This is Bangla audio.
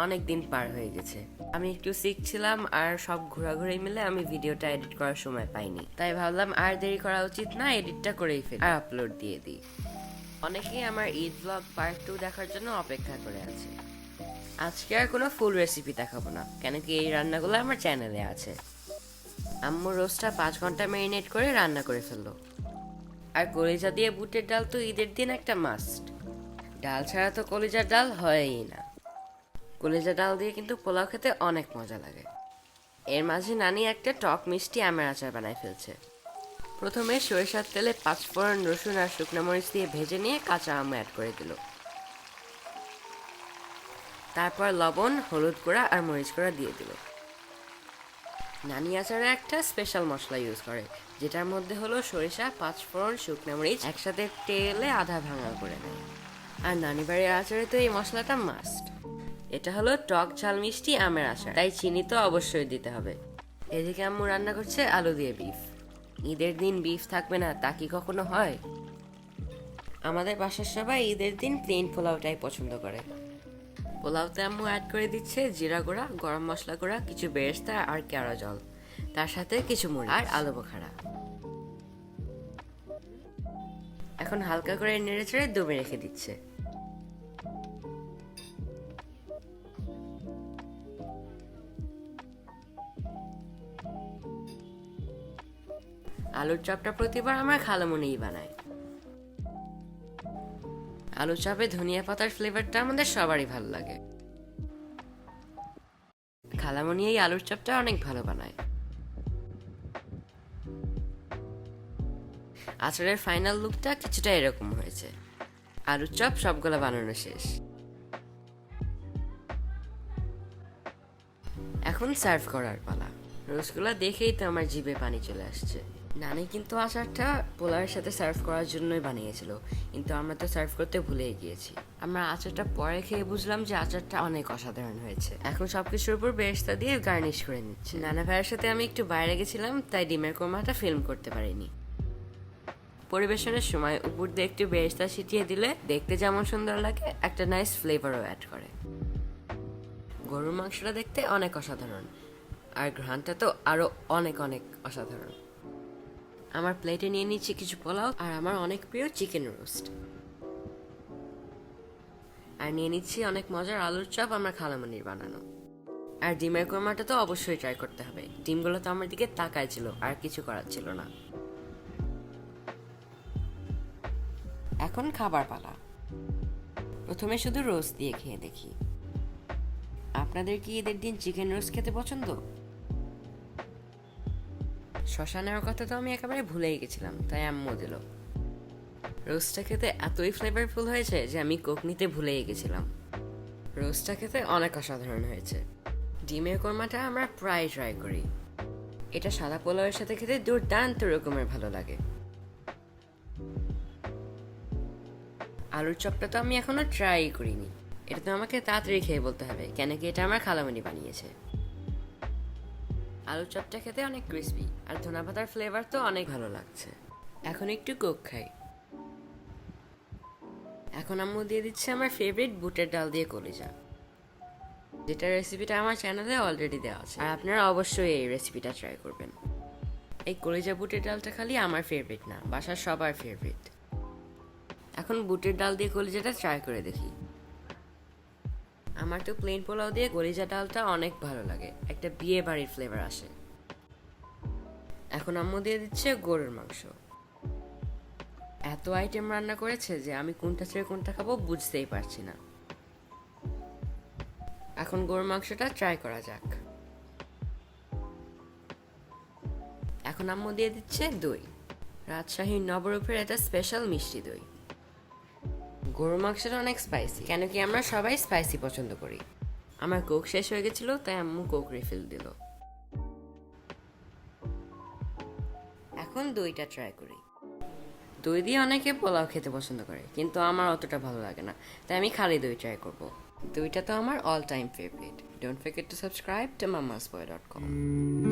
অনেক দিন পার হয়ে গেছে। আমি একটু সিক ছিলাম আর সব ঘোরাঘুরি মিলে আমি ভিডিওটা এডিট করার সময় পাইনি, তাই ভাবলাম আর দেরি করা উচিত না, এডিটটা করেই ফেলি আর আপলোড দিয়ে দিই। অনেকেই আমার ঈদ ব্লগ পার্ট 2 দেখার জন্য অপেক্ষা করে আছে। আজকে আর কোনো ফুল রেসিপি দেখাবো না, কেন কি এই রান্নাগুলো আমার চ্যানেলে আছে। আম্মু রোস্টটা 5 ঘন্টা ম্যারিনেট করে রান্না করে ফেললো। আর কলিজা দিয়ে বুটের ডাল তো ঈদের দিন একটা মাস্ট। ডাল ছাড়া তো কলিজার ডাল হয়ই না। কলিজা ডাল দিয়ে কিন্তু পোলাও খেতে অনেক মজা লাগে। এর মাঝে নানি একটা টক মিষ্টি আমের আচার বানায় ফেলছে। প্রথমে সরিষার তেলে 5 ফোড়ন, রসুন আর শুকনো মরিচ দিয়ে ভেজে নিয়ে কাঁচা আম অ্যাড করে দিল। তারপর লবণ, হলুদ গুঁড়া আর মরিচ গুঁড়া দিয়ে দিল। নানি আচারে একটা স্পেশাল মশলা ইউজ করে, যেটার মধ্যে হলো সরিষা, 5 ফোড়ন, শুকনো মরিচ একসাথে তেলে আধা ভাঙা করে নেয়। আর নানি বাড়ির আচারে তো এই মশলাটা মাস্ট। এটা হলো টক ঝাল মিষ্টি আমের আচার, তাই চিনি তো অবশ্যই দিতে হবে। এদিকে আম্মু রান্না করছে আলু দিয়ে বিফ। ঈদের দিন বিফ থাকবে না তা কি কখনো হয়? আমাদের বাসার সবাই ঈদের দিন প্লেন পোলাওটাই পছন্দ করে। পোলাওতে আম্মু অ্যাড করে দিচ্ছে জিরা গুঁড়া, গরম মশলা গুঁড়া, কিছু বেরেস্তা আর কেওড়া জল, তার সাথে কিছু মুড়ি আর আলু বোখারা। এখন হালকা করে নেড়ে চেড়ে দমে রেখে দিচ্ছে। আলুর চপটা প্রতিবার আমার খালামণিই বানায়। আলু চপে ধনিয়া পাতার ফ্লেভারটা আমাদের সবারই ভালো লাগে। খালামণি এই আলুর চপটা অনেক ভালো বানায়। আচারের ফাইনাল লুকটা কিছুটা এরকম হয়েছে। আলুর চপ সবগুলো বানানো শেষ। এখন সার্ভ করার পালা। রোস্টগুলো দেখেই তো আমার জিভে পানি চলে আসছে। নানি কিন্তু আচারটা পোলাওয়ের সাথে সার্ভ করার জন্যই বানিয়েছিল, কিন্তু আমরা তো সার্ভ করতে ভুলেই গিয়েছি। আমরা আচারটা পরে খেয়ে বুঝলাম যে আচারটা অনেক অসাধারণ হয়েছে। এখন সবকিছুর উপর বেরেস্তা দিয়ে গার্নিশ করে নিচ্ছি। নানা ভাইয়ের সাথে আমি একটু বাইরে গেছিলাম, তাই ডিমের কোরমাটা ফিল্ম করতে পারিনি। পরিবেশনের সময় উপর দিয়ে একটু বেরেস্তা ছিটিয়ে দিলে দেখতে যেমন সুন্দর লাগে, একটা নাইস ফ্লেভারও অ্যাড করে। গরুর মাংসটা দেখতে অনেক অসাধারণ, আর ঘ্রাণটা তো আরো অনেক অনেক অসাধারণ। আমার প্লেটে নিয়ে নিচ্ছি কিছু পোলাও আর আমার অনেক প্রিয় চিকেন রোস্ট, আর নিয়ে নিচ্ছি অনেক মজার আলুর চপ আমার খালামণির বানানো। আর ডিমের কোরমাটা তো অবশ্যই ট্রাই করতে হবে। ডিমগুলো তো আমার দিকে তাকায় ছিল, আর কিছু করার ছিল না। এখন খাবার পালা। প্রথমে শুধু রোস্ট দিয়ে খেয়ে দেখি। আপনাদের কি ঈদের দিন চিকেন রোস্ট খেতে পছন্দ? শশা নেওয়ার কথা তো আমি একেবারে ভুলেই গেছিলাম, তাই আম্মু দিল। রোস্টটা খেতে এতই ফ্লেভারফুল হয়েছে যে আমি কোক নিতে ভুলেই গেছিলাম। রোস্টটা খেতে অনেক অসাধারণ হয়েছে। ডিমের কোরমাটা আমরা প্রায় ট্রাই করি। এটা সাদা পোলাওয়ের সাথে খেতে দুর্দান্ত রকমের ভালো লাগে। আলুর চপটা তো আমি এখনো ট্রাই করিনি। এটা তো আমাকে তাড়াতাড়ি খেয়ে বলতে হবে, কেন কি এটা আমার খালামণি বানিয়েছে। আলুর চপটা খেতে অনেক ক্রিস্পি, আর ধনা পাতার ফ্লেভার তো অনেক ভালো লাগছে। এখন একটু কোক খাই। এখন আম্মু দিয়ে দিচ্ছে আমার ফেভারিট বুটের ডাল দিয়ে কলিজা, যেটা রেসিপিটা আমার চ্যানেলে অলরেডি দেওয়া আছে, আর আপনারা অবশ্যই এই রেসিপিটা ট্রাই করবেন। এই কলিজা বুটের ডালটা খালি আমার ফেভারিট না, বাসার সবার ফেভারিট। এখন বুটের ডাল দিয়ে কলিজাটা ট্রাই করে দেখি। আমার তো প্লেন পোলাও দিয়ে কলিজা ডালটা অনেক ভালো লাগে, একটা বিয়ে বাড়ির ফ্লেভার আসে। এখন আম্মু দিয়ে দিচ্ছে গরুর মাংস। এত আইটেম রান্না করেছে যে আমি কোনটা ছেড়ে কোনটা খাবো বুঝতেই পারছি না। এখন গরুর মাংসটা ট্রাই করা যাক। এখন আম্মু দিয়ে দিচ্ছে দই, রাজশাহীর নবরূপের একটা স্পেশাল মিষ্টি দই। গরুর মাংসটা অনেক স্পাইসি, কেন কি আমরা সবাই স্পাইসি পছন্দ করি। আমার কোক শেষ হয়ে গেছিল, তাই আম্মু কোক রিফিল দিল। এখন দইটা ট্রাই করি। দই দিয়ে অনেকে পোলাও খেতে পছন্দ করে, কিন্তু আমার অতটা ভালো লাগে না, তাই আমি খালি দই ট্রাই করব। দইটা তো আমার all time favourite. Don't forget to subscribe to mamasboy.com.